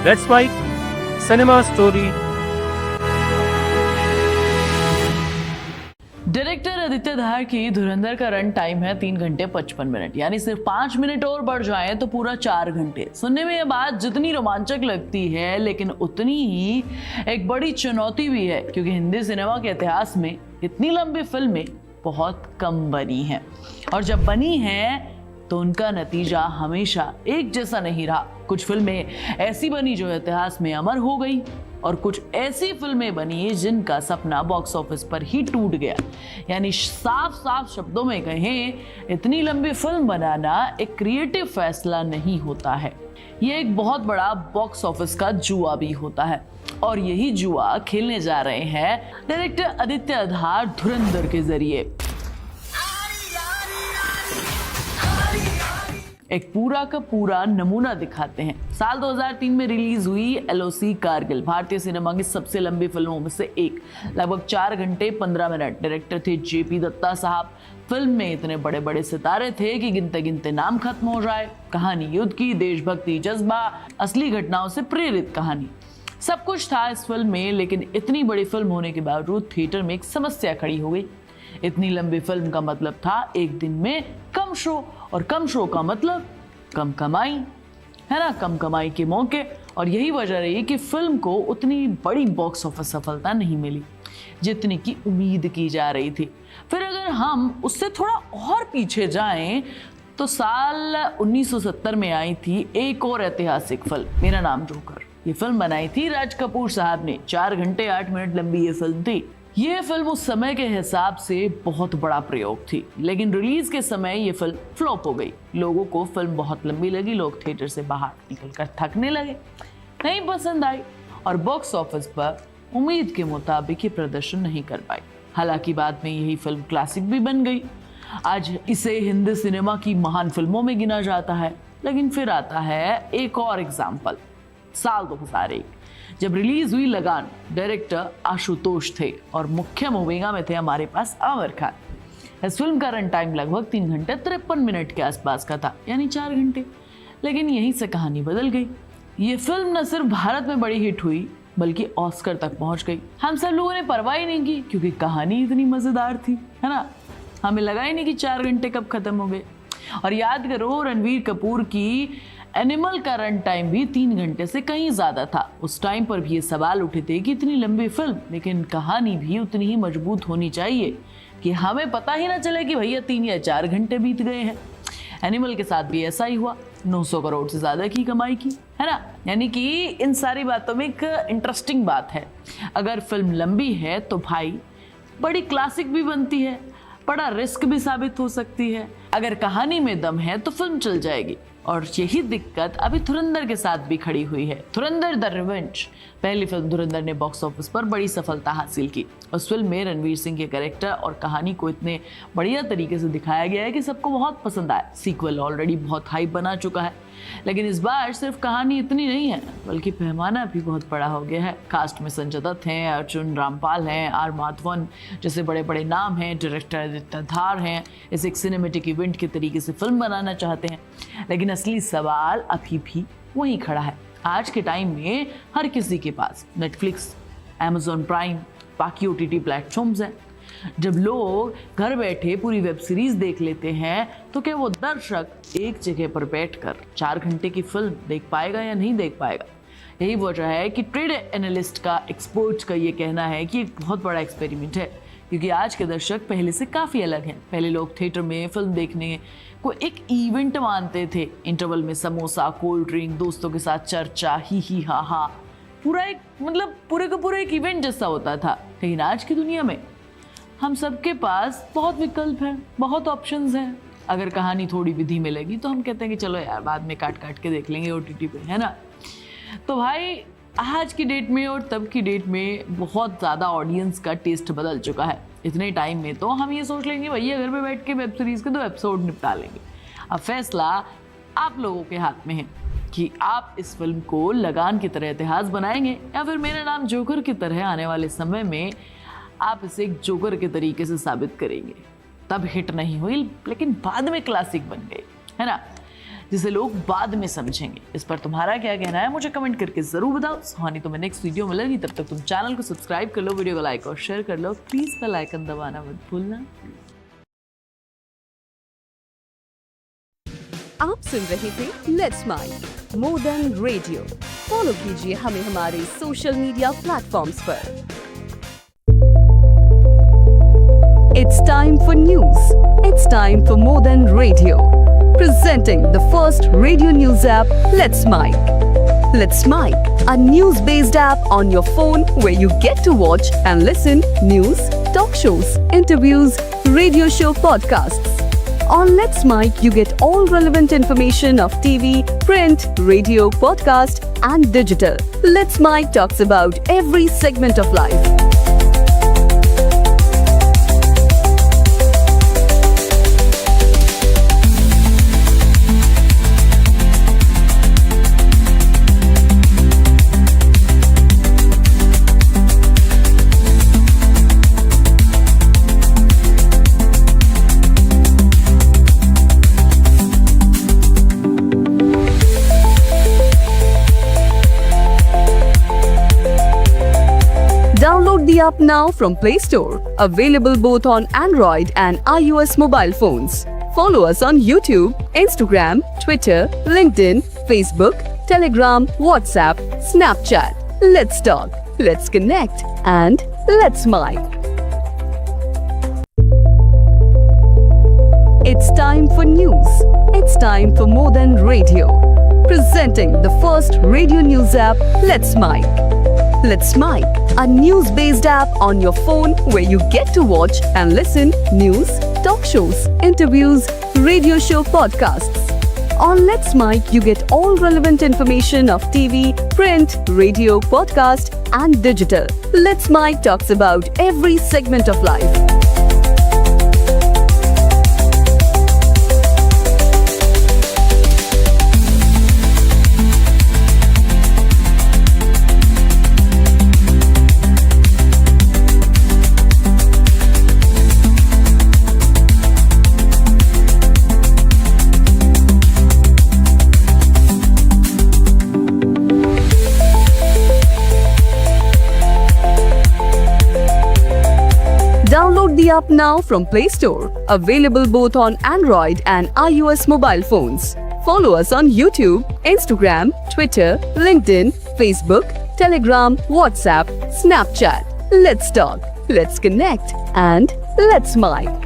Let's write cinema story. Director Aditya Dhar की धुरंधर का run time है 3 घंटे 55 मिनट, यानी सिर्फ 5 मिनट और बढ़ जाए तो पूरा 4 घंटे। सुनने में यह बात जितनी रोमांचक लगती है, लेकिन उतनी ही एक बड़ी चुनौती भी है, क्योंकि हिंदी सिनेमा के इतिहास में इतनी लंबी फिल्में बहुत कम बनी हैं, और जब बनी हैं तो उनका नतीजा हमेशा एक जैसा नहीं रहा। कुछ फिल्में ऐसी बनी जो इतिहास में अमर हो गई, और कुछ ऐसी फिल्में बनी जिनका सपना बॉक्स ऑफिस पर ही टूट गया। यानी साफ साफ शब्दों में कहें, इतनी लंबी फिल्म बनाना एक क्रिएटिव फैसला नहीं होता है, ये एक बहुत बड़ा बॉक्स ऑफिस का जुआ भी होता है। और यही जुआ खेलने जा रहे हैं डायरेक्टर आदित्य धार धुरंधर के जरिए। एक पूरा का पूरा नमूना दिखाते हैं। साल 2003 में रिलीज हुई एलओसी कारगिल भारतीय सिनेमा की सबसे लंबी फिल्मों में से एक, लगभग 4 घंटे 15 मिनट। डायरेक्टर थे जेपी दत्ता साहब। फिल्म में इतने बड़े बड़े सितारे थे कि गिनते गिनते नाम खत्म हो जाए। कहानी युद्ध की, देशभक्ति, जज्बा, असली घटनाओं से प्रेरित कहानी, सब कुछ था इस फिल्म में। लेकिन इतनी बड़ी फिल्म होने के बावजूद थिएटर में एक समस्या खड़ी हो गई। इतनी लंबी फिल्म का मतलब था एक दिन में कम शो, और कम शो का मतलब कम कमाई, है ना, कम कमाई के मौके। और यही वजह रही कि फिल्म को उतनी बड़ी बॉक्स ऑफिस सफलता नहीं मिली जितनी की उम्मीद की जा रही थी। फिर अगर हम उससे थोड़ा और पीछे जाएं तो साल 1970 में आई थी एक और ऐतिहासिक फिल्म, मेरा नाम जोकर। ये फिल्म बनाई थी राज कपूर साहब ने। 4 घंटे 8 मिनट लंबी ये फिल्म थी। ये फिल्म उस समय के हिसाब से बहुत बड़ा प्रयोग थी, लेकिन रिलीज के समय ये फिल्म फ्लॉप हो गई। लोगों को फिल्म बहुत लंबी लगी, लोग थिएटर से बाहर निकलकर थकने लगे, नहीं पसंद आई, और बॉक्स ऑफिस पर उम्मीद के मुताबिक ही प्रदर्शन नहीं कर पाई। हालांकि बाद में यही फिल्म क्लासिक भी बन गई। आज इसे हिंदी सिनेमा की महान फिल्मों में गिना जाता है। लेकिन फिर आता है एक और एग्जाम्पल, साल 2001 जब रिलीज हुई लगान। डायरेक्टर आशुतोष थे और मुख्य भूमिका में थे हमारे पास आमिर खान। इस फिल्म का रन टाइम लगभग 3 घंटे 53 मिनट के आसपास का था, यानी 4 घंटे। लेकिन यहीं से कहानी बदल गई। ये फिल्म न सिर्फ भारत में बड़ी हिट हुई, बल्कि ऑस्कर तक पहुंच गई। हम सब लोगों ने परवाह ही नहीं की, क्योंकि कहानी इतनी मजेदार थी, है ना। हमें लगा ही नहीं कि 4 घंटे कब खत्म हो गए। और याद करो, रणवीर कपूर की एनिमल का रन टाइम भी 3 घंटे से कहीं ज्यादा था। उस टाइम पर भी ये सवाल उठे थे कि इतनी लंबी फिल्म, लेकिन कहानी भी उतनी ही मजबूत होनी चाहिए कि हमें पता ही ना चले कि भैया 3 या 4 घंटे बीत गए हैं। एनिमल के साथ भी ऐसा ही हुआ, 900 करोड़ से ज्यादा की कमाई की, है ना। यानी कि इन सारी बातों में एक इंटरेस्टिंग बात है, अगर फिल्म लंबी है तो भाई बड़ी क्लासिक भी बनती है, बड़ा रिस्क भी साबित हो सकती है। अगर कहानी में दम है तो फिल्म चल जाएगी। और यही दिक्कत अभी धुरंधर के साथ भी खड़ी हुई है। धुरंधर द रिवेंज, पहली फिल्म धुरंधर ने बॉक्स ऑफिस पर बड़ी सफलता हासिल की। उस फिल्म में रणवीर सिंह के कैरेक्टर और कहानी को इतने बढ़िया तरीके से दिखाया गया है कि सबको बहुत पसंद आया। सीक्वल ऑलरेडी बहुत हाइप बना चुका है, लेकिन इस बार सिर्फ कहानी इतनी नहीं है, बल्कि पैमाना भी बहुत बड़ा हो गया है। कास्ट में संजय दत्त हैं, अर्जुन रामपाल हैं, आर माधवन जैसे बड़े बड़े नाम हैं, डायरेक्टर आदित्य धार हैं। इसे एक सिनेमेटिक इवेंट के तरीके से फिल्म बनाना चाहते हैं। लेकिन असली सवाल अभी भी वहीं खड़ा है। आज के टाइम में हर किसी के पास नेटफ्लिक्स, अमेज़न प्राइम, बाकी ओटीटी प्लेटफॉर्म्स हैं। जब लोग घर बैठे पूरी वेब सीरीज देख लेते हैं, तो क्या वो दर्शक एक जगह पर बैठकर 4 घंटे की फिल्म देख पाएगा या नहीं देख पाएगा? यही वजह है कि ट्रेड एनालिस्ट का, एक्सपर्ट्स का ये कहना है कि एक बहुत बड़ा एक्सपेरिमेंट है, क्योंकि आज के दर्शक पहले से काफ़ी अलग हैं। पहले लोग थिएटर में फिल्म देखने को एक इवेंट मानते थे। इंटरवल में समोसा, कोल्ड ड्रिंक, दोस्तों के साथ चर्चा, ही हा हा, पूरा एक मतलब पूरे का पूरा एक इवेंट जैसा होता था। लेकिन आज की दुनिया में हम सबके पास बहुत विकल्प हैं, बहुत ऑप्शंस हैं। अगर कहानी थोड़ी विधि में लगी तो हम कहते हैं कि चलो यार बाद में काट काट के देख लेंगे ओटीटी पे, है ना। तो भाई आज की डेट में और तब की डेट में बहुत ज़्यादा ऑडियंस का टेस्ट बदल चुका है। इतने टाइम में तो हम ये सोच लेंगे भैया घर पे बैठ के वेब सीरीज़ के 2 एपिसोड निपटा लेंगे। अब फैसला आप लोगों के हाथ में है कि आप इस फिल्म को लगान की तरह इतिहास बनाएंगे, या फिर मेरा नाम जोकर की तरह आने वाले समय में आप इसे एक जोकर के तरीके से साबित करेंगे। तब हिट नहीं हुई, लेकिन बाद में क्लासिक बन गई, है ना। जिसे लोग बाद में समझेंगे। इस पर तुम्हारा क्या कहना है मुझे कमेंट करके जरूर बताओ। सुहानी तुम्हें नेक्स्ट वीडियो में मिलेगी, तब तक तुम चैनल को सब्सक्राइब कर लो, वीडियो को लाइक और शेयर कर लो, प्लीज बेल आइकन दबाना मत भूलना। आप सुन रहे थे let's mike more than radio. Follow कीजिए हमें हमारे सोशल मीडिया प्लेटफॉर्म्स पर। It's time for news. It's time for more than radio. Presenting the first radio news app, Let's Mic. Let's Mic, a news-based app on your phone where you get to watch and listen news, talk shows, interviews, radio show podcasts. On Let's Mic, you get all relevant information of TV, print, radio, podcast, and digital. Let's Mic talks about every segment of life. Download the app now from Play Store. Available both on Android and iOS mobile phones. Follow us on YouTube, Instagram, Twitter, LinkedIn, Facebook, Telegram, WhatsApp, Snapchat. Let's talk, let's connect, and let's mic. It's time for news. It's time for more than radio. Presenting the first radio news app, Let's Mic. Let's Mic, a news-based app on your phone where you get to watch and listen news, talk shows, interviews, radio show podcasts. On Let's Mic, you get all relevant information of TV, print, radio, podcast, and digital. Let's Mic talks about every segment of life. Download the app now from Play Store. Available both on Android and iOS mobile phones. Follow us on YouTube, Instagram, Twitter, LinkedIn, Facebook, Telegram, WhatsApp, Snapchat. Let's talk, let's connect, and let's mic.